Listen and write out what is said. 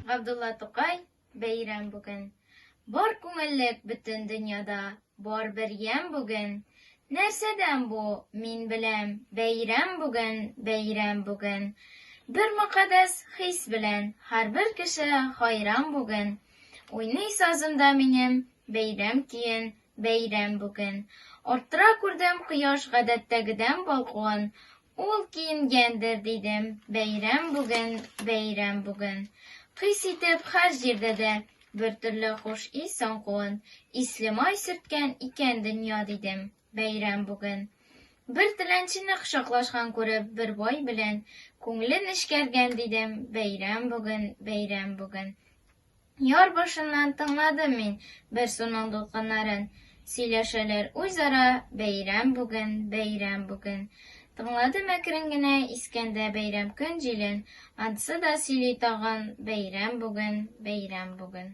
Габдулла Тукай, бәйрәм бүген. Бар күңеллек бөтен дөньяда, бар бер ям бүген. Нәрсәдән бу, мин беләм, бәйрәм бүген, бәйрәм бүген. Бер мөкаддәс хис белән, һәрбер кеше хайран бүген. Уйный сазымда минем, бәйрәм көен, бәйрәм бүген. Арттыра күрдем кояш гадәттәгедән балкуын, ул киенгәндер дидем, бәйрәм бүген, бәйрәм бүген. Хис итеп һәр җирдә дә бер төрле хуш ис аңкуын, исле май сөрткән икән дөнья дидем, бәйрәм бүген. Бер теләнчене кочаклашкан күреп, бер бай белән күңлен эшкәргән дидем, бәйрәм бүген, бәйрәм бүген. Яр башыннан тыңладым мин бер суның дулкыннарын, сөйләшәләр үзара, бәйрәм бүген, бәйрәм бүген. Тыңладым әкрен генә искәндә бәйрәм көн җилен, ансы да сөйли тагын, бәйрәм бүген, бәйрәм бүген.